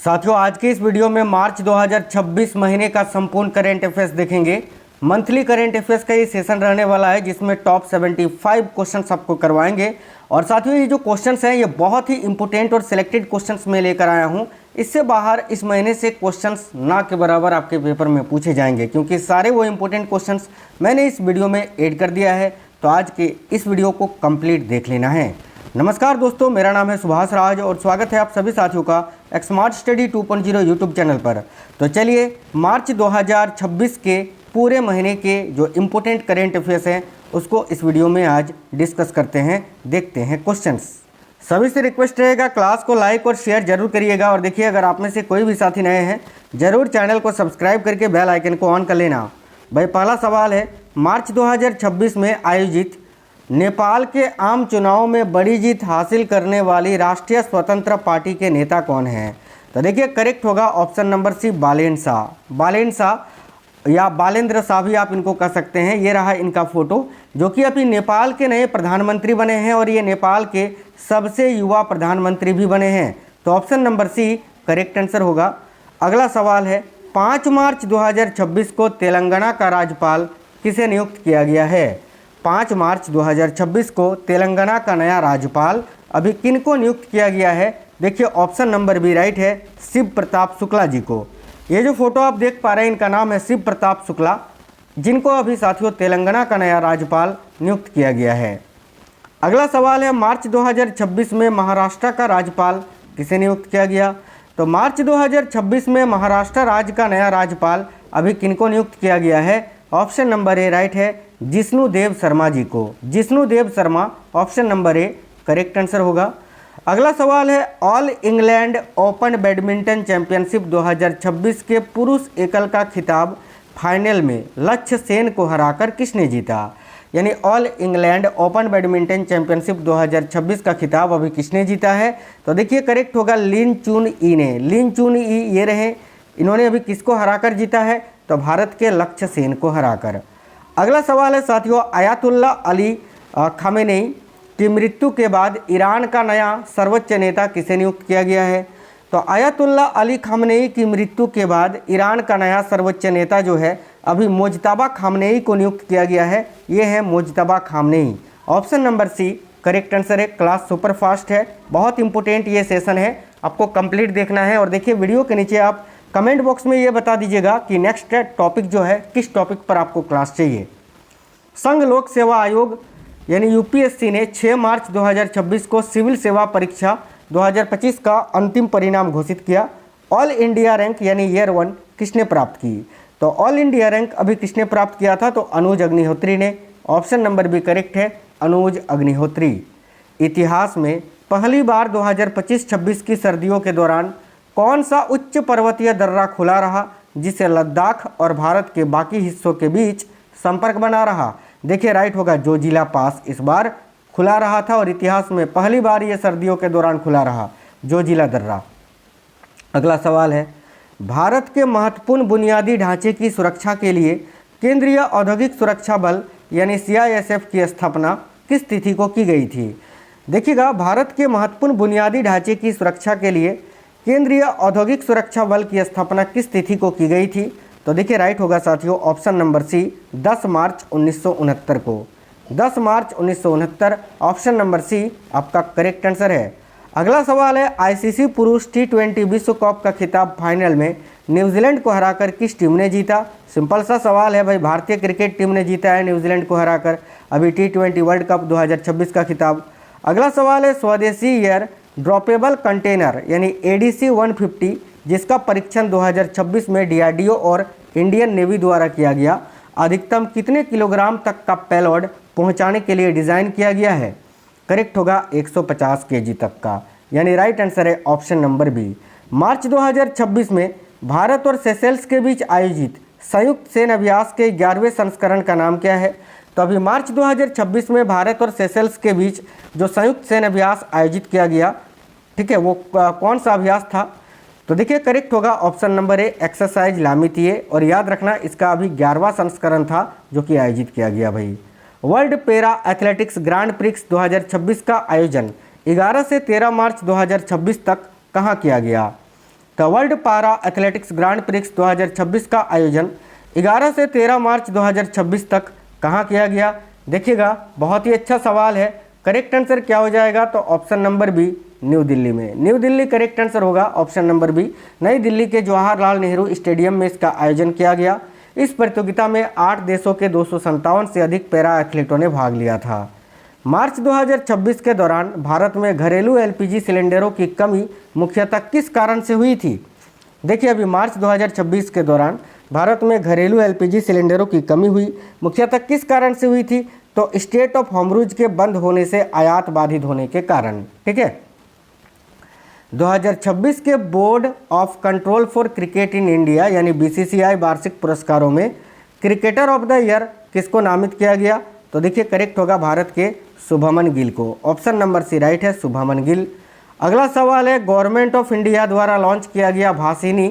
साथियों, आज के इस वीडियो में मार्च 2026 महीने का संपूर्ण करेंट अफेयर्स देखेंगे। मंथली करेंट अफेयर्स का ये सेशन रहने वाला है जिसमें टॉप 75 क्वेश्चंस आपको करवाएंगे। और साथियों, ये जो क्वेश्चंस हैं ये बहुत ही इंपॉर्टेंट और सिलेक्टेड क्वेश्चंस मैं लेकर आया हूँ। इससे बाहर इस महीने से क्वेश्चंस ना के बराबर आपके पेपर में पूछे जाएंगे, क्योंकि सारे वो इंपॉर्टेंट क्वेश्चंस मैंने इस वीडियो में ऐड कर दिया है। तो आज के इस वीडियो को कंप्लीट देख लेना है। नमस्कार दोस्तों, मेरा नाम है सुभाष राज और स्वागत है आप सभी साथियों का एक स्मार्ट स्टडी 2.0 यूट्यूब चैनल पर। तो चलिए, मार्च 2026 के पूरे महीने के जो इम्पोर्टेंट करेंट अफेयर्स हैं उसको इस वीडियो में आज डिस्कस करते हैं, देखते हैं क्वेश्चंस। सभी से रिक्वेस्ट रहेगा, क्लास को लाइक और शेयर जरूर करिएगा। और देखिए, अगर आप में से कोई भी साथी नए हैं जरूर चैनल को सब्सक्राइब करके बेल आइकन को ऑन कर लेना। भाई, पहला सवाल है, मार्च 2026 में आयोजित नेपाल के आम चुनाव में बड़ी जीत हासिल करने वाली राष्ट्रीय स्वतंत्र पार्टी के नेता कौन हैं? तो देखिए, करेक्ट होगा ऑप्शन नंबर सी, बालेन शाह। बालेन शाह या बालेंद्र शाह भी आप इनको कह सकते हैं। ये रहा इनका फोटो, जो कि अभी नेपाल के नए प्रधानमंत्री बने हैं और ये नेपाल के सबसे युवा प्रधानमंत्री भी बने हैं। तो option number C correct answer होगा। अगला सवाल है, 5 मार्च 2026 को तेलंगाना का राज्यपाल किसे नियुक्त किया गया है? 5 मार्च 2026 को तेलंगाना का नया राज्यपाल अभी किनको नियुक्त किया गया है? देखिए, ऑप्शन नंबर बी राइट है, शिव प्रताप शुक्ला जी को। ये जो फोटो आप देख पा रहे हैं, इनका नाम है शिव प्रताप शुक्ला, जिनको अभी साथियों तेलंगाना का नया राज्यपाल नियुक्त किया गया है। अगला सवाल है, मार्च 2026 में महाराष्ट्र का राज्यपाल किसे नियुक्त किया गया? तो मार्च 2026 में महाराष्ट्र राज्य का नया राज्यपाल अभी किनको नियुक्त किया गया है? ऑप्शन नंबर ए राइट है, जिष्णुदेव शर्मा जी को। Jishnu Dev Sharma, option number A correct answer होगा। अगला सवाल है, all England open badminton championship 2026 के पुरुष एकल का खिताब फाइनल में लक्ष्य सेन को हराकर किसने जीता? यानी all England open badminton championship 2026 का खिताब अभी किसने जीता है? तो देखिए, करेक्ट होगा लिन चुन ई ने। लिन चुन ई ये रहे, इन्होंने अभी किसको हराकर जीता है? तो भारत के लक्ष्य सेन को हराकर। अगला सवाल है साथियों, अयातुल्ला अली खामेनेई की मृत्यु के बाद ईरान का नया सर्वोच्च नेता किसे नियुक्त किया गया है? तो अयातुल्ला अली खामेनेई की मृत्यु के बाद ईरान का नया सर्वोच्च नेता जो है अभी मोजतबा खामेनेई को नियुक्त किया गया है। ये है Mojtaba Khamenei. Option number C correct answer है। क्लास सुपर फास्ट है, बहुत इंपॉर्टेंट ये सेशन है, आपको कंप्लीट देखना है। और देखिए, वीडियो के नीचे आप कमेंट बॉक्स में ये बता दीजिएगा कि नेक्स्ट टॉपिक जो है किस टॉपिक पर आपको क्लास चाहिए। संघ लोक सेवा आयोग यानी यूपीएससी ने 6 मार्च 2026 को सिविल सेवा परीक्षा 2025 का अंतिम परिणाम घोषित किया। ऑल इंडिया रैंक यानी ईयर 1 किसने प्राप्त की? तो ऑल इंडिया रैंक अभी किसने प्राप्त किया था? तो अनुज अग्निहोत्री ने। ऑप्शन नंबर बी करेक्ट है, अनुज अग्निहोत्री। इतिहास में पहली बार 2025-26 की सर्दियों के दौरान कौन सा उच्च पर्वतीय दर्रा खुला रहा, जिससे लद्दाख और भारत के बाकी हिस्सों के बीच संपर्क बना रहा? देखिए, राइट होगा, जोजिला पास इस बार खुला रहा था और इतिहास में पहली बार ये सर्दियों के दौरान खुला रहा, जोजिला दर्रा। अगला सवाल है, भारत के महत्वपूर्ण बुनियादी ढांचे की सुरक्षा के लिए केंद्रीय औद्योगिक सुरक्षा बल यानी CISF की स्थापना किस तिथि को की गई थी? देखिएगा, भारत के महत्वपूर्ण बुनियादी ढांचे की सुरक्षा के लिए केंद्रीय औद्योगिक सुरक्षा बल की स्थापना किस तिथि को की गई थी? तो देखिए, राइट होगा साथियों, ऑप्शन नंबर सी 10 मार्च 1969 को। 10 मार्च 1969 ऑप्शन नंबर सी आपका करेक्ट आंसर है। अगला सवाल है, ICC पुरुष T20 विश्व कप का खिताब फाइनल में न्यूजीलैंड को हराकर किस टीम ने जीता? सिंपल सा सवाल है भाई, भारतीय क्रिकेट टीम ने जीता है न्यूजीलैंड को हराकर अभी T20 वर्ल्ड कप 2026 का खिताब। अगला सवाल है, स्वदेशी एयर ड्रॉपेबल कंटेनर यानी ADC 150 जिसका परीक्षण 2026 में DRDO और इंडियन नेवी द्वारा किया गया, अधिकतम कितने किलोग्राम तक का पेलोड पहुंचाने के लिए डिज़ाइन किया गया है? करेक्ट होगा 150 kg तक का, यानी राइट आंसर है ऑप्शन नंबर बी। मार्च 2026 में भारत और सेशेल्स के बीच आयोजित संयुक्त सैन्य अभ्यास के 11वें संस्करण का नाम क्या है? तो अभी मार्च 2026 में भारत और सेशेल्स के बीच जो संयुक्त सैन्य अभ्यास आयोजित किया गया, ठीक है, वो कौन सा अभ्यास था? तो देखिए, करेक्ट होगा ऑप्शन नंबर ए, एक्सरसाइज लामितिये। और याद रखना, इसका अभी 11वां संस्करण था जो कि आयोजित किया गया भाई। World para athletics grand prix 2026 का आयोजन 11 से 13 मार्च 2026 तक कहाँ किया गया? द वर्ल्ड पारा एथलेटिक्स ग्रांड प्रिक्स 2026 का आयोजन 11 से 13 मार्च 2026 तक कहाँ किया गया? देखिएगा, बहुत ही अच्छा सवाल है। करेक्ट आंसर क्या हो जाएगा? तो option number B, new Delhi में। न्यू दिल्ली करेक्ट आंसर होगा, ऑप्शन नंबर बी। नई दिल्ली के जवाहरलाल नेहरू स्टेडियम में इसका आयोजन किया गया। इस प्रतियोगिता में 8 देशों के 257 से अधिक पैरा एथलीटों ने भाग लिया था। मार्च 2026 के दौरान भारत में घरेलू एलपीजी सिलेंडरों की कमी मुख्यतः किस कारण से हुई थी? देखिए, अभी मार्च 2026 के दौरान भारत में घरेलू एलपीजी सिलेंडरों की कमी हुई, मुख्यतः किस कारण से हुई थी? तो स्टेट ऑफ होमरूज के बंद होने से आयात बाधित होने के कारण। ठीक है। 2026 के board of control for cricket in India यानी बीसीसीआई वार्षिक पुरस्कारों में क्रिकेटर ऑफ द ईयर किसको नामित किया गया? तो देखिए, करेक्ट होगा भारत के शुभमन गिल को। ऑप्शन नंबर सी राइट है, शुभमन गिल। अगला सवाल है, गवर्नमेंट ऑफ इंडिया द्वारा लॉन्च किया गया भाषिनी।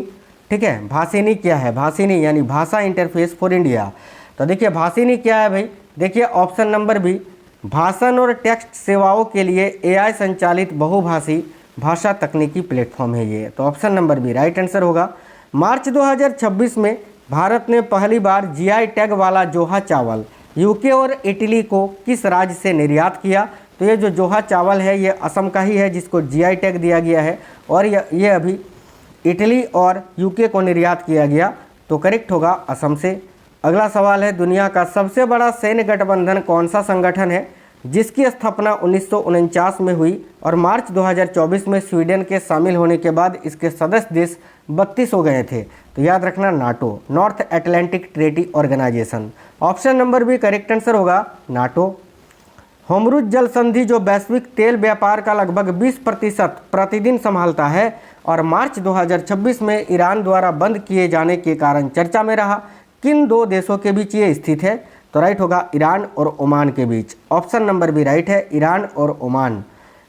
ठीक है, भाषिनी क्या है? भाषिनी यानी भाषा इंटरफेस फॉर इंडिया। तो देखिए, भाषिनी क्या है भाई? देखिए, ऑप्शन नंबर बी, भाषण और टेक्स्ट सेवाओं के लिए एआई संचालित बहुभाषी भाषा तकनीकी प्लेटफॉर्म है ये। तो option number B right answer होगा। मार्च 2026 में भारत ने पहली बार जीआई टैग वाला जोहा चावल यूके और इटली को किस राज्य से निर्यात किया? तो ये जो जोहा चावल है ये असम का ही है जिसको जीआई टैग दिया गया है और ये अभी इटली और यूके को निर्यात किया गया। तो करेक्ट होगा असम से। अगला सवाल है, दुनिया का सबसे बड़ा सैन्य गठबंधन कौन सा संगठन है जिसकी स्थापना 1949 में हुई और मार्च 2024 में स्वीडन के शामिल होने के बाद इसके सदस्य देश 32 हो गए थे? तो याद रखना, NATO, North Atlantic Treaty Organization. Option number B correct answer होगा, नाटो। होमरूज जल संधि जो वैश्विक तेल व्यापार का लगभग 20% प्रतिदिन संभालता है और मार्च 2026 में ईरान द्वारा बंद किए जाने के कारण चर्चा में रहा, किन दो देशों के बीच ये स्थित है? तो राइट होगा, ईरान और ओमान के बीच। ऑप्शन नंबर बी राइट है, ईरान और ओमान।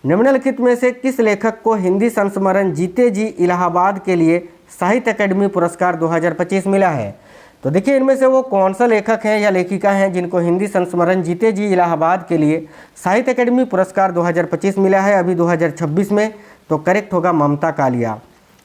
निम्नलिखित में से किस लेखक को हिंदी संस्मरण जीते जी इलाहाबाद के लिए साहित्य अकेडमी पुरस्कार 2025 मिला है? तो देखिए, इनमें से वो कौन सा लेखक हैं या लेखिका हैं जिनको हिंदी संस्मरण जीते जी इलाहाबाद के लिए साहित्य अकेडमी पुरस्कार 2025 मिला है अभी 2026 में? तो करेक्ट होगा ममता कालिया।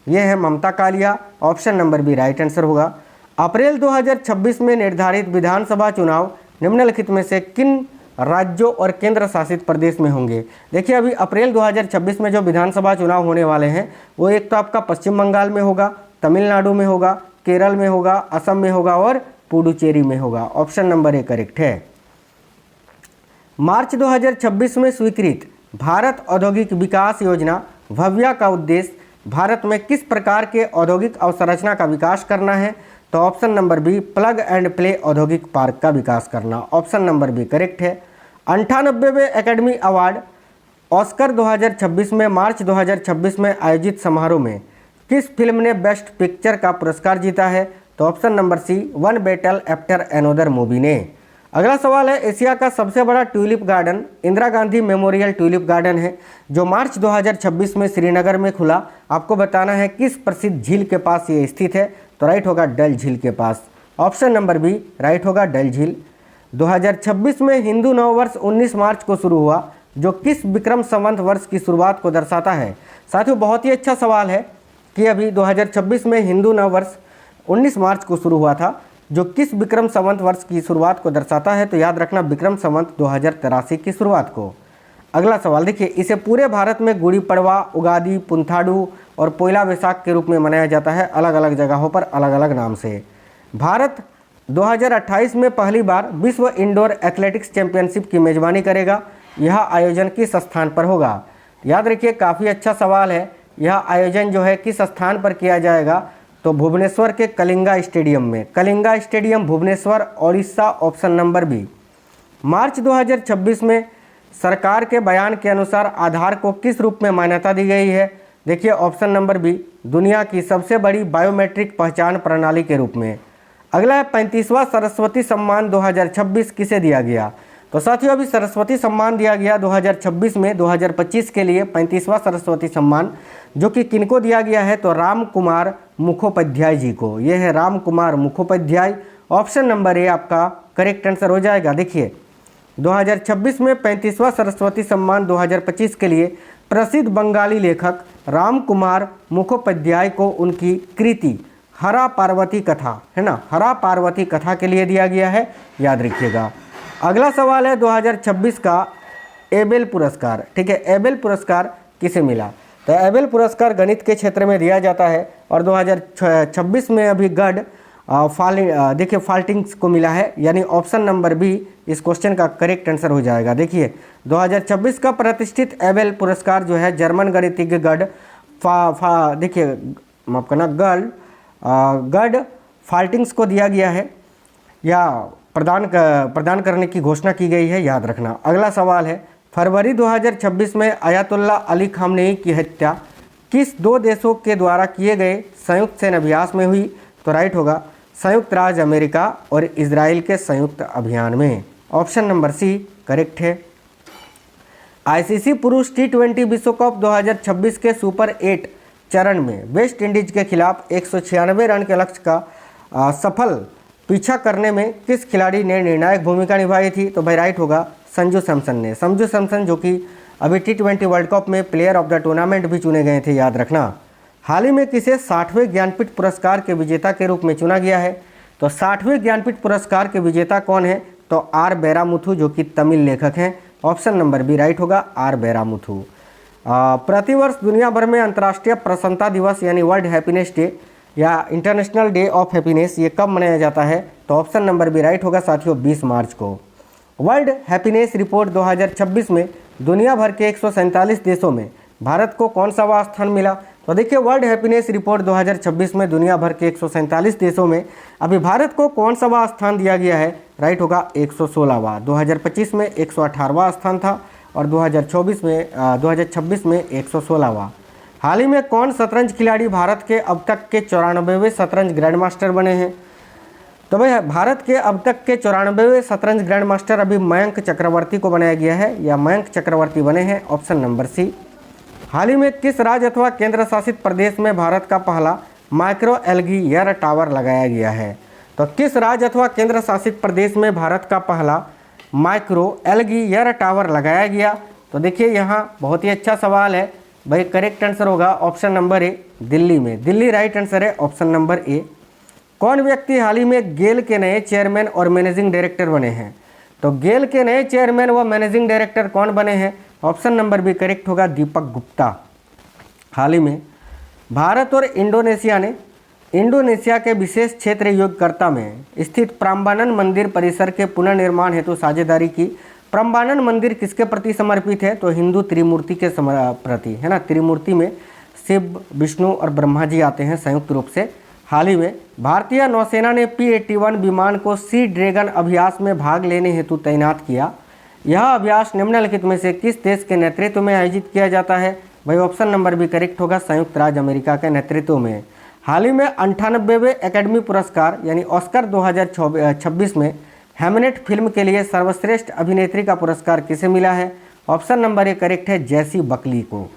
ये है Mamta Kalia. Option number B right answer होगा। अप्रैल 2026 में निर्धारित विधानसभा चुनाव निम्नलिखित में से किन राज्यों और केंद्र शासित प्रदेश में होंगे? देखिए, अभी अप्रैल 2026 में जो विधानसभा चुनाव होने वाले हैं वो एक तो आपका पश्चिम बंगाल में होगा, तमिलनाडु में होगा, केरल में होगा, असम में होगा और पुडुचेरी में होगा। ऑप्शन नंबर ए करेक्ट है। मार्च 2026 में स्वीकृत भारत औद्योगिक विकास योजना भव्या का उद्देश्य भारत में किस प्रकार के औद्योगिक अवसंरचना का विकास करना है? तो option number B, plug and play औद्योगिक पार्क का विकास करना। ऑप्शन नंबर बी करेक्ट है। 98वें एकेडमी अवार्ड ऑस्कर 2026 में मार्च 2026 में आयोजित समारोह में किस फिल्म ने बेस्ट पिक्चर का पुरस्कार जीता है? तो option number C, one battle after another movie ने। अगला सवाल है, एशिया का सबसे बड़ा tulip garden Indira Gandhi memorial tulip garden है जो मार्च 2026 में श्रीनगर में खुला। आपको बताना है किस प्रसिद्ध झील के पास ये स्थित है? तो राइट होगा, डल झील के पास। ऑप्शन नंबर बी राइट होगा, डल झील। 2026 में हिंदू नववर्ष 19 मार्च को शुरू हुआ जो किस विक्रम संवत वर्ष की शुरुआत को दर्शाता है? साथियों, बहुत ही अच्छा सवाल है कि अभी 2026 में हिंदू नववर्ष 19 मार्च को शुरू हुआ था जो किस विक्रम संवत वर्ष की शुरुआत को दर्शाता है? तो याद रखना, विक्रम संवत 2083 की शुरुआत को। अगला सवाल देखिए, इसे पूरे भारत में गुड़ी पड़वा, उगादी, पुंथाडू और पोइला वैसाख के रूप में मनाया जाता है, अलग अलग जगहों पर अलग अलग नाम से। भारत 2028 में पहली बार विश्व इंडोर एथलेटिक्स चैंपियनशिप की मेजबानी करेगा। यह आयोजन किस स्थान पर होगा? याद रखिए, काफ़ी अच्छा सवाल है। यह आयोजन जो है किस स्थान पर किया जाएगा? तो भुवनेश्वर के कलिंगा स्टेडियम में। Kalinga stadium Bhubaneswar, Odisha. Option number B. March 2026 में सरकार के बयान के अनुसार आधार को किस रूप में मान्यता दी गई है? देखिए, ऑप्शन नंबर बी, दुनिया की सबसे बड़ी बायोमेट्रिक पहचान प्रणाली के रूप में। अगला है 35वां सरस्वती सम्मान 2026 किसे दिया गया? तो साथियों, अभी सरस्वती सम्मान दिया गया 2026 में 2025 के लिए 35वां सरस्वती सम्मान, जो कि किनको दिया गया है? तो राम कुमार मुखोपाध्याय जी को। यह है Ram Kumar Mukhopadhyay. Option number A आपका करेक्ट आंसर हो जाएगा। देखिए, 2026 में 35वां सरस्वती सम्मान 2025 के लिए प्रसिद्ध बंगाली लेखक राम कुमार मुखोपाध्याय को उनकी कृति हरा पार्वती कथा, है ना, हरा पार्वती कथा के लिए दिया गया है, याद रखिएगा। अगला सवाल है 2026 का एबेल पुरस्कार। ठीक है, एबेल पुरस्कार किसे मिला? तो एबेल पुरस्कार गणित के क्षेत्र में दिया जाता है और 2026 में अभी देखिए फाल्टिंग्स को मिला है, यानी ऑप्शन नंबर बी इस क्वेश्चन का करेक्ट आंसर हो जाएगा। देखिए 2026 का प्रतिष्ठित एबेल पुरस्कार जो है जर्मन गणितज्ञ देखिए माफ करना गड फाल्टिंग्स को दिया गया है या प्रदान करने की घोषणा की गई है, याद रखना। अगला सवाल है फरवरी 2026 में अयातुल्ला अली खामनेई की हत्या किस दो देशों के द्वारा किए गए संयुक्त सैन्य अभ्यास में हुई? तो राइट होगा संयुक्त राज्य अमेरिका और इजराइल के संयुक्त अभियान में। ऑप्शन नंबर सी करेक्ट है। आईसीसी पुरुष T20 विश्व कप 2026 के सुपर 8 चरण में वेस्ट इंडीज के खिलाफ 196 रन के लक्ष्य का सफल पीछा करने में किस खिलाड़ी ने निर्णायक भूमिका निभाई थी? तो भाई राइट होगा संजू सैमसन ने। संजू सैमसन जो कि अभी T20 वर्ल्ड कप में प्लेयर ऑफ द टूर्नामेंट भी चुने गए थे, याद रखना। हाल ही में किसे 60वें ज्ञानपीठ पुरस्कार के विजेता के रूप में चुना गया है? तो 60वें ज्ञानपीठ पुरस्कार के विजेता कौन है? तो आर बैरामुथु जो कि तमिल लेखक हैं। ऑप्शन नंबर बी राइट होगा आर बैरामुथु। प्रतिवर्ष दुनिया भर में अंतर्राष्ट्रीय प्रसन्नता दिवस यानी वर्ल्ड हैप्पीनेस डे या इंटरनेशनल डे ऑफ हैप्पीनेस ये कब मनाया जाता है? तो ऑप्शन नंबर बी राइट होगा साथियों 20 मार्च को। वर्ल्ड हैप्पीनेस रिपोर्ट 2026 में दुनिया भर के 147 देशों में भारत को कौन सा वां स्थान मिला? तो देखिए वर्ल्ड हैप्पीनेस रिपोर्ट 2026 में दुनिया भर के 147 देशों में अभी भारत को कौन सा वां स्थान दिया गया है? राइट होगा 116वां। 2025 में 118वां स्थान था और 2026 में 116वां। हाल ही में कौन शतरंज खिलाड़ी भारत के अब तक के 94वें शतरंज ग्रैंड मास्टर बने हैं? तो भाई भारत के अब तक के 94वें शतरंज ग्रैंड मास्टर अभी मयंक चक्रवर्ती को बनाया गया है या मयंक चक्रवर्ती बने हैं। ऑप्शन नंबर सी। हाल ही में किस राज्य अथवा केंद्र शासित प्रदेश में भारत का पहला माइक्रो एल्गी एयर टावर लगाया गया है? तो किस राज्य अथवा केंद्र शासित प्रदेश में भारत का पहला माइक्रो एल्गी एयर टावर लगाया गया? तो देखिए यहाँ बहुत ही अच्छा सवाल है भाई, करेक्ट आंसर होगा ऑप्शन नंबर ए दिल्ली में। दिल्ली राइट आंसर है ऑप्शन नंबर ए। कौन व्यक्ति हाल ही में गेल के नए चेयरमैन और मैनेजिंग डायरेक्टर बने हैं? तो गेल के नए चेयरमैन व मैनेजिंग डायरेक्टर कौन बने हैं? ऑप्शन नंबर बी करेक्ट होगा दीपक गुप्ता। हाल ही में भारत और इंडोनेशिया ने इंडोनेशिया के विशेष क्षेत्र योग्यकर्ता में स्थित प्राम्बानन मंदिर परिसर के पुनर्निर्माण हेतु साझेदारी की। प्राम्बानन मंदिर किसके प्रति समर्पित है? तो हिंदू त्रिमूर्ति के प्रति, है ना। त्रिमूर्ति में शिव, विष्णु और ब्रह्मा जी आते हैं संयुक्त रूप से। हाल ही में भारतीय नौसेना ने P-81 विमान को सी ड्रैगन अभ्यास में भाग लेने हेतु तैनात किया। यह अभ्यास निम्नलिखित में से किस देश के नेतृत्व में आयोजित किया जाता है? भाई ऑप्शन नंबर भी करेक्ट होगा संयुक्त राज्य अमेरिका के नेतृत्व में। हाल ही में 98वें एकेडमी पुरस्कार यानी ऑस्कर 2026 में हैमनेट फिल्म के लिए सर्वश्रेष्ठ अभिनेत्री का पुरस्कार किसे मिला है? ऑप्शन नंबर ए करेक्ट है जैसी बकली को।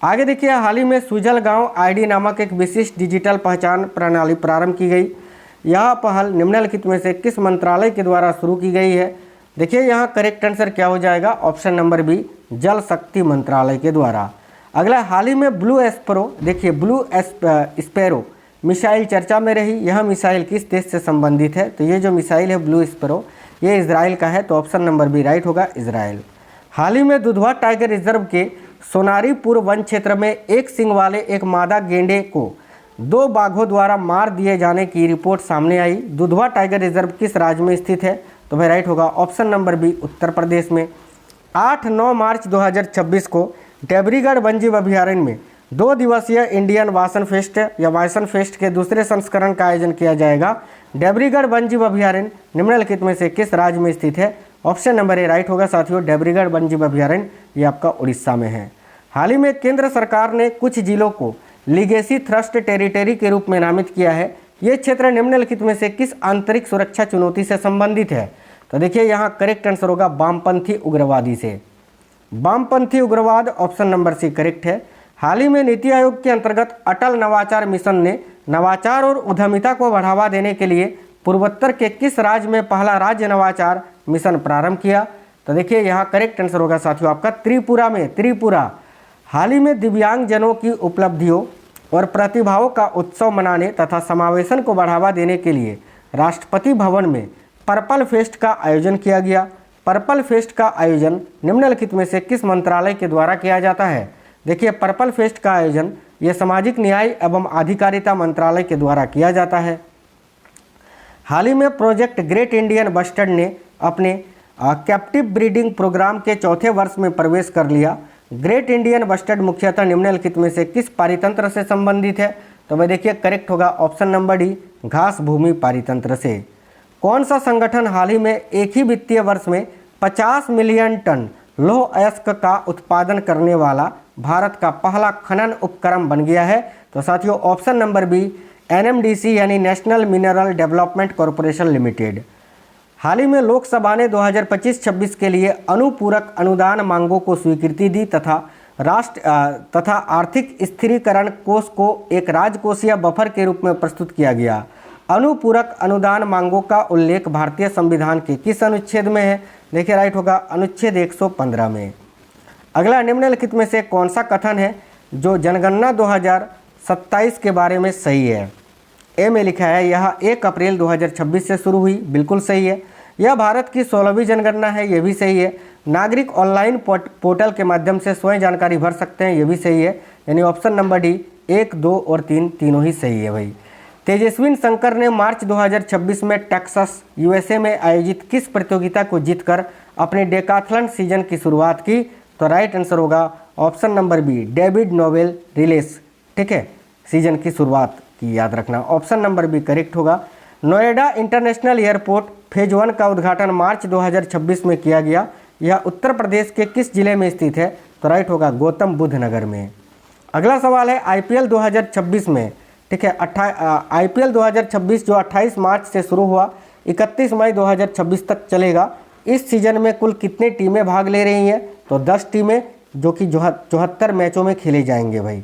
आगे देखिए हाल ही में सुजलगांव आईडी नामक एक विशिष्ट डिजिटल पहचान प्रणाली प्रारंभ की गई। यह पहल निम्नलिखित में से किस मंत्रालय के द्वारा शुरू की गई है? देखिए यहाँ करेक्ट आंसर क्या हो जाएगा? ऑप्शन नंबर बी जल शक्ति मंत्रालय के द्वारा। अगला हाल ही में ब्लू एस्पेरो, देखिए ब्लू स्पैरो मिसाइल चर्चा में रही। यह मिसाइल किस देश से संबंधित है? तो ये जो मिसाइल है ब्लू स्पैरो ये इजराइल का है। तो ऑप्शन नंबर बी राइट होगा इजराइल। हाल ही में दुधवा टाइगर रिजर्व के सोनारीपुर वन क्षेत्र में एक सींग वाले एक मादा गेंडे को 2 बाघों द्वारा मार दिए जाने की रिपोर्ट सामने आई। दुधवा टाइगर रिजर्व किस राज्य में स्थित है? तो भाई राइट होगा option number B Uttar Pradesh में। 8-9 मार्च 2026 को डेब्रीगढ़ वन्यजीव अभयारण्य में 2 दिवसीय इंडियन वासन फेस्ट या वाइसन फेस्ट के दूसरे संस्करण का आयोजन किया जाएगा। डेब्रीगढ़ वन्यजीव अभयारण्य निम्नलिखित में से किस राज्य में स्थित है? ऑप्शन नंबर ए राइट होगा साथियों डेब्रीगढ़ वन्यजीव अभयारण्य ये आपका उड़ीसा में है। हाल ही में केंद्र सरकार ने कुछ जिलों को लीगेसी थ्रस्ट टेरिटरी के रूप में नामित किया है। ये क्षेत्र निम्नलिखित में से किस आंतरिक सुरक्षा चुनौती से संबंधित है? तो देखिए यहाँ करेक्ट आंसर होगा वामपंथी उग्रवादी से। वामपंथी उग्रवाद ऑप्शन नंबर सी करेक्ट है। हाल ही में नीति आयोग के अंतर्गत अटल नवाचार मिशन ने नवाचार और उद्यमिता को बढ़ावा देने के लिए पूर्वोत्तर के किस राज्य में पहला राज्य नवाचार मिशन प्रारंभ किया? तो देखिए यहाँ करेक्ट आंसर होगा साथियों आपका त्रिपुरा में। त्रिपुरा हाल ही में दिव्यांगजनों की उपलब्धियों और प्रतिभाओं का उत्सव मनाने तथा समावेशन को बढ़ावा देने के लिए राष्ट्रपति भवन में पर्पल फेस्ट का आयोजन किया गया। पर्पल फेस्ट का आयोजन निम्नलिखित में से किस मंत्रालय के द्वारा किया जाता है? देखिए, पर्पल फेस्ट का आयोजन ये सामाजिक न्याय एवं अधिकारिता मंत्रालय के द्वारा किया जाता है। हाल ही में प्रोजेक्ट ग्रेट इंडियन बस्टर्ड ने अपने कैप्टिव ब्रीडिंग प्रोग्राम के चौथे वर्ष में प्रवेश कर लिया। ग्रेट इंडियन बस्टर्ड मुख्यतः निम्नलिखित में से किस पारितंत्र से संबंधित है? तो भाई देखिए, करेक्ट होगा ऑप्शन नंबर डी, घास भूमि पारितंत्र से। कौन सा संगठन हाल ही में एक ही वित्तीय वर्ष में 50 मिलियन टन लौह अयस्क का उत्पादन करने वाला भारत का पहला खनन उपक्रम बन गया है? तो साथियों, ऑप्शन नंबर बी, NMDC यानी national mineral development corporation limited. हाल ही में लोकसभा ने 2025-26 के लिए अनुपूरक अनुदान मांगों को स्वीकृति दी तथा आर्थिक स्थिरीकरण कोष को एक राजकोषीय बफर के रूप में प्रस्तुत किया गया। अनुपूरक अनुदान मांगों का उल्लेख भारतीय संविधान के किस अनुच्छेद में है? देखिए, राइट होगा अनुच्छेद 115 में। अगला, निम्नलिखित में से कौन सा कथन है जो जनगणना 2027 के बारे में सही है? ए में लिखा है यह 1 अप्रैल 2026 से शुरू हुई, बिल्कुल सही है। यह भारत की 16वीं जनगणना है, ये भी सही है। नागरिक ऑनलाइन पोर्टल के माध्यम से स्वयं जानकारी भर सकते हैं, ये भी सही है। यानी ऑप्शन नंबर डी 1, 2 और 3 तीनों ही सही है भाई। तेजस्विन शंकर ने मार्च 2026 में टेक्सास USA में आयोजित किस प्रतियोगिता को जीतकर अपने डेकाथलन सीजन की शुरुआत की? तो राइट आंसर होगा ऑप्शन नंबर बी, डेविड नोबेल रिलेस, ठीक है, सीजन की शुरुआत की, याद रखना। ऑप्शन नंबर बी करेक्ट होगा। नोएडा इंटरनेशनल एयरपोर्ट फेज 1 का उद्घाटन मार्च 2026 में किया गया। यह उत्तर प्रदेश के किस जिले में स्थित है? तो राइट होगा गौतम बुद्ध नगर में। अगला सवाल है IPL 2026 में, ठीक है, IPL 2026 जो 28 मार्च से शुरू हुआ 31 मई 2026 तक चलेगा। इस सीजन में कुल कितनी टीमें भाग ले रही हैं? तो 10 टीमें, जो कि 74 मैचों में खेले जाएंगे भाई।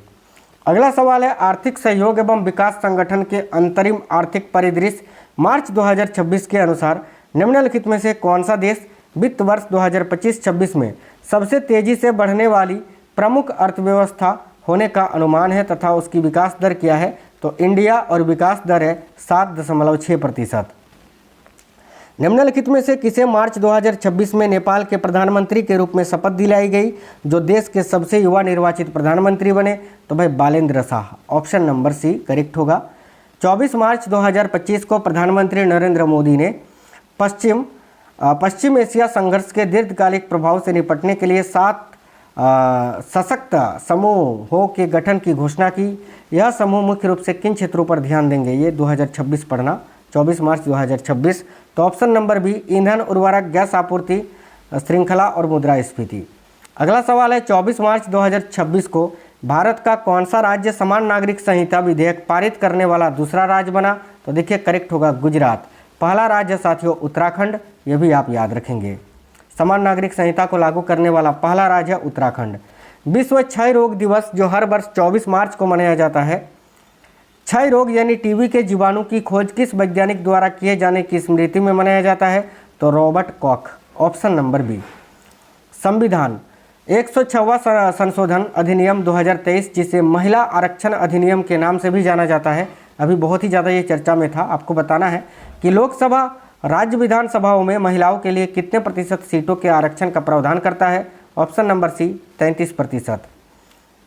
अगला सवाल है आर्थिक सहयोग एवं विकास संगठन के अंतरिम आर्थिक परिदृश्य मार्च 2026 के अनुसार निम्नलिखित में से कौन सा देश वित्त वर्ष 2025-26 में सबसे तेजी से बढ़ने वाली प्रमुख अर्थव्यवस्था होने का अनुमान है तथा उसकी विकास दर क्या है? तो इंडिया, और विकास दर है 7.6%। निम्नलिखित में से किसे मार्च 2026 में नेपाल के प्रधानमंत्री के रूप में शपथ दिलाई गई, जो देश के सबसे युवा निर्वाचित प्रधानमंत्री बने? तो भाई Balendra Shah, option number C correct होगा। 24 मार्च 2025 को प्रधानमंत्री नरेंद्र मोदी ने पश्चिम एशिया संघर्ष के दीर्घकालिक प्रभाव से निपटने के लिए 7 सशक्त समूहों के गठन की घोषणा की। यह समूह मुख्य रूप से किन क्षेत्रों पर ध्यान देंगे? ये 2026 पढ़ना, 24 मार्च 2026। तो ऑप्शन नंबर बी, ईंधन, उर्वरक, गैस आपूर्ति श्रृंखला और मुद्रास्फीति। अगला सवाल है 24 मार्च 2026 को भारत का कौन सा राज्य समान नागरिक संहिता विधेयक पारित करने वाला दूसरा राज्य बना? तो देखिए, करेक्ट होगा गुजरात। पहला राज्य साथियों उत्तराखंड, ये भी आप याद रखेंगे। समान नागरिक संहिता को लागू करने वाला पहला राज्य उत्तराखंड। विश्व क्षय रोग दिवस जो हर वर्ष 24 मार्च को मनाया जाता है, क्षय रोग यानी टीबी के जीवाणु की खोज किस वैज्ञानिक द्वारा किए जाने की स्मृति में मनाया जाता है? तो Robert Koch, option number B. संविधान 106वां संशोधन अधिनियम 2023, जिसे महिला आरक्षण अधिनियम के नाम से भी जाना जाता है, अभी बहुत ही ज़्यादा ये चर्चा में था। आपको बताना है कि लोकसभा, राज्य विधानसभाओं में महिलाओं के लिए कितने प्रतिशत सीटों के आरक्षण का प्रावधान करता है? ऑप्शन नंबर सी 33%।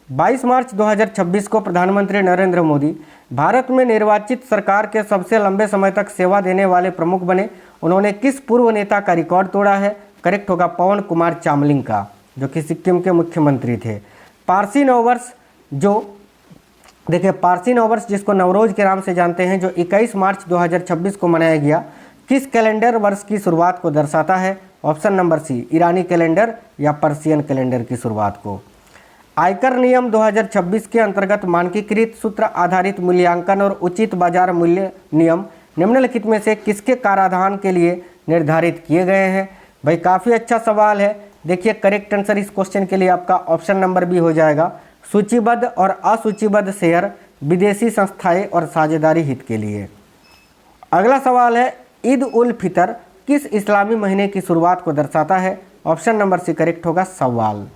22 मार्च 2026 को प्रधानमंत्री नरेंद्र मोदी भारत में निर्वाचित सरकार के सबसे लंबे समय तक सेवा देने वाले प्रमुख बने। उन्होंने किस पूर्व नेता का रिकॉर्ड तोड़ा है? करेक्ट होगा पवन कुमार चामलिंग का, जो कि सिक्किम के मुख्यमंत्री थे। पारसी नववर्ष, जो देखिए पारसी नववर्ष जिसको नवरोज के नाम से जानते हैं, जो 21 मार्च 2026 को मनाया गया, किस कैलेंडर वर्ष की शुरुआत को दर्शाता है? ऑप्शन नंबर सी, ईरानी कैलेंडर या पर्शियन कैलेंडर की शुरुआत को। आयकर नियम 2026 के अंतर्गत मानकीकृत सूत्र आधारित मूल्यांकन और उचित बाजार मूल्य नियम निम्नलिखित में से किसके कराधान के लिए निर्धारित किए गए हैं? भाई काफ़ी अच्छा सवाल है। देखिए, करेक्ट आंसर इस क्वेश्चन के लिए आपका ऑप्शन नंबर बी हो जाएगा, सूचीबद्ध और असूचीबद्ध शेयर विदेशी संस्थाएं और साझेदारी हित के लिए। अगला सवाल है ईद उल फितर किस इस्लामी महीने की शुरुआत को दर्शाता है? ऑप्शन नंबर सी करेक्ट होगा शव्वाल।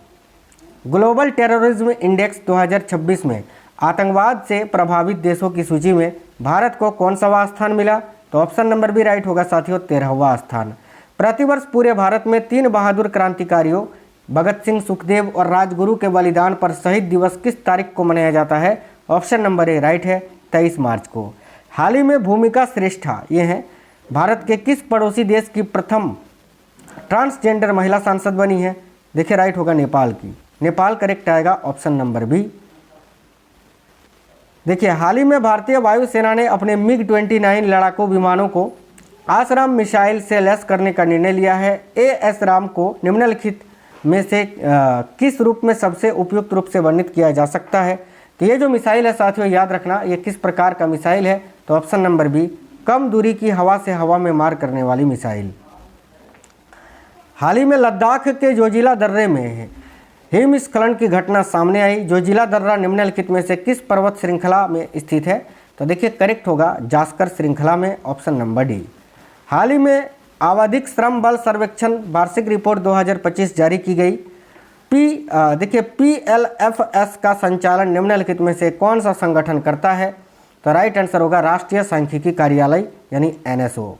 ग्लोबल टेररिज्म इंडेक्स 2026 में आतंकवाद से प्रभावित देशों की सूची में भारत को कौन सा स्थान मिला? तो ऑप्शन नंबर भी राइट होगा साथियों, 13वां स्थान। प्रतिवर्ष पूरे भारत में 3 बहादुर क्रांतिकारियों भगत सिंह, सुखदेव और राजगुरु के बलिदान पर शहीद दिवस किस तारीख को मनाया जाता है? ऑप्शन नंबर ए राइट है, 23 मार्च को। हाल ही में भूमिका श्रेष्ठा ये हैं भारत के किस पड़ोसी देश की प्रथम ट्रांसजेंडर महिला सांसद बनी है? देखिए राइट होगा नेपाल की, नेपाल करेक्ट आएगा, ऑप्शन नंबर बी। देखिए हाल ही में भारतीय वायुसेना ने अपने MiG-29 लड़ाकू विमानों को आसराम मिसाइल से लैस करने का निर्णय लिया है। ASRAAM को निम्नलिखित में से किस रूप में सबसे उपयुक्त रूप से वर्णित किया जा सकता है? तो ये जो मिसाइल है साथियों याद रखना, ये किस प्रकार का मिसाइल है? तो ऑप्शन नंबर बी, कम दूरी की हवा से हवा में मार करने वाली मिसाइल। हाल ही में लद्दाख के जोजिला दर्रे में हिमस्खलन की घटना सामने आई। जोजिला दर्रा निम्नलिखित में से किस पर्वत श्रृंखला में स्थित है? तो देखिए करेक्ट होगा जास्कर श्रृंखला में, ऑप्शन नंबर डी। हाल ही में आवधिक श्रम बल सर्वेक्षण वार्षिक रिपोर्ट 2025 जारी की गई। देखिए PLFS का संचालन निम्नलिखित में से कौन सा संगठन करता है? तो राइट आंसर होगा राष्ट्रीय सांख्यिकी कार्यालय यानी NSO।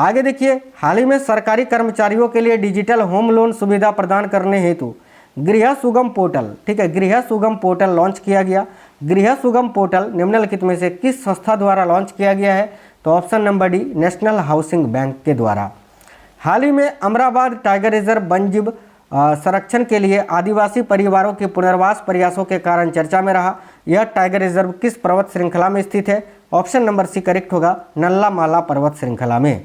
आगे देखिए हाल ही में सरकारी कर्मचारियों के लिए डिजिटल होम लोन सुविधा प्रदान करने हेतु गृह सुगम पोर्टल, ठीक है, गृह सुगम पोर्टल लॉन्च किया गया। गृह सुगम पोर्टल निम्नलिखित में से किस संस्था द्वारा लॉन्च किया गया है? तो option number D, national housing bank के द्वारा। हाल ही में अमराबाद टाइगर रिजर्व वन्यजीव संरक्षण के लिए आदिवासी परिवारों के पुनर्वास प्रयासों के कारण चर्चा में रहा। यह टाइगर रिजर्व किस पर्वत श्रृंखला में स्थित है? ऑप्शन नंबर सी करेक्ट होगा, नल्ला माला पर्वत श्रृंखला में।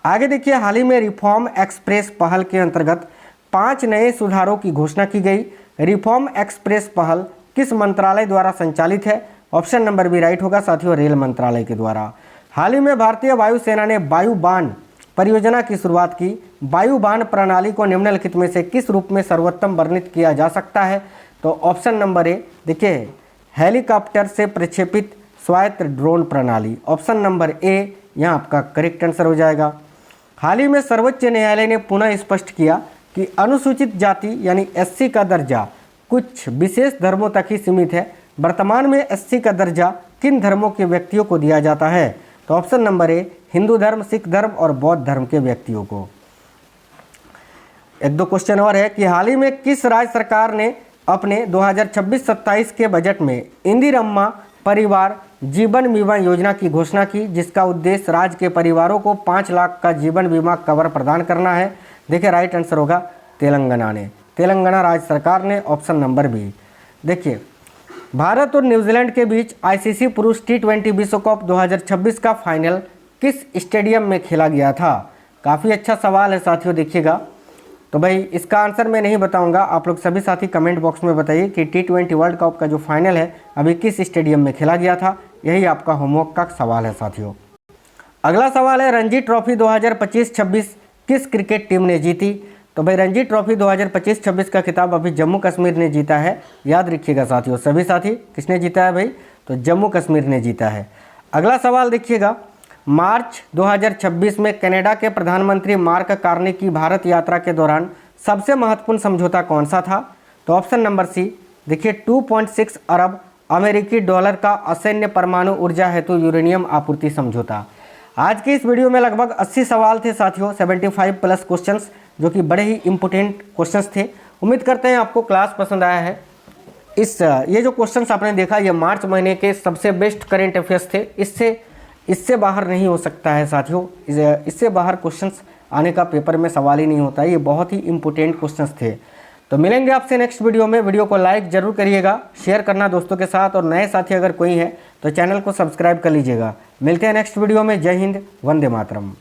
आगे देखिए हाल ही में रिफॉर्म एक्सप्रेस पहल के अंतर्गत 5 नए सुधारों की घोषणा की गई। रिफॉर्म एक्सप्रेस पहल किस मंत्रालय द्वारा संचालित है? ऑप्शन नंबर बी राइट होगा साथियों, रेल मंत्रालय के द्वारा। हाल ही में भारतीय वायुसेना ने वायुबान परियोजना की शुरुआत की। वायुबान प्रणाली को निम्नलिखित में से किस रूप में सर्वोत्तम वर्णित किया जा सकता है? तो ऑप्शन नंबर ए, देखिए हेलीकॉप्टर से प्रक्षेपित स्वायत्त ड्रोन प्रणाली, ऑप्शन नंबर ए यहाँ आपका करेक्ट आंसर हो जाएगा। हाल ही में सर्वोच्च न्यायालय ने पुनः स्पष्ट किया कि अनुसूचित जाति यानी SC का दर्जा कुछ विशेष धर्मों तक ही सीमित है। वर्तमान में SC का दर्जा किन धर्मों के व्यक्तियों को दिया जाता है? तो ऑप्शन नंबर ए, हिंदू धर्म, सिख धर्म और बौद्ध धर्म के व्यक्तियों को। एक दो क्वेश्चन और है कि हाल ही में किस राज्य सरकार ने अपने 2026-27 के बजट में इंदिरम्मा परिवार जीवन बीमा योजना की घोषणा की, जिसका उद्देश्य राज्य के परिवारों को 5 लाख का जीवन बीमा कवर प्रदान करना है? देखिए राइट आंसर होगा तेलंगाना ने, तेलंगाना राज्य सरकार ने, ऑप्शन नंबर बी। देखिए भारत और न्यूजीलैंड के बीच ICC पुरुष T20 विश्व कप 2026 का फाइनल किस स्टेडियम में खेला गया था? काफ़ी अच्छा सवाल है साथियों, देखिएगा। तो भाई इसका आंसर मैं नहीं बताऊंगा, आप लोग सभी साथी कमेंट बॉक्स में बताइए कि T20 वर्ल्ड कप का जो फाइनल है अभी किस स्टेडियम में खेला गया था। यही आपका होमवर्क का सवाल है साथियों। अगला सवाल है रणजी ट्रॉफी 2025-26 किस क्रिकेट टीम ने जीती? तो भाई रणजी ट्रॉफी 2025-26 का खिताब अभी जम्मू कश्मीर ने जीता है, याद रखिएगा साथियों। सभी साथी किसने जीता है भाई? तो जम्मू कश्मीर ने जीता है। अगला सवाल देखिएगा, मार्च 2026 में कनाडा के प्रधानमंत्री मार्क कार्नी की भारत यात्रा के दौरान सबसे महत्वपूर्ण समझौता कौन सा था? तो ऑप्शन नंबर सी, देखिए 2.6 अरब अमेरिकी डॉलर का असैन्य परमाणु ऊर्जा हेतु यूरेनियम आपूर्ति समझौता। आज की इस वीडियो में लगभग 80 सवाल थे साथियों, 75 प्लस क्वेश्चंस, जो कि बड़े ही इंपॉर्टेंट क्वेश्चंस थे। उम्मीद करते हैं आपको क्लास पसंद आया है। ये जो क्वेश्चंस आपने देखा ये मार्च महीने के सबसे बेस्ट करेंट अफेयर्स थे। इससे बाहर नहीं हो सकता है साथियों, इससे बाहर क्वेश्चंस आने का पेपर में सवाल ही नहीं होता है। ये बहुत ही इंपॉर्टेंट क्वेश्चंस थे। तो मिलेंगे आपसे नेक्स्ट वीडियो में। वीडियो को लाइक जरूर करिएगा, शेयर करना दोस्तों के साथ, और नए साथी अगर कोई है तो चैनल को सब्सक्राइब कर लीजिएगा। मिलते हैं नेक्स्ट वीडियो में। जय हिंद, वंदे मातरम।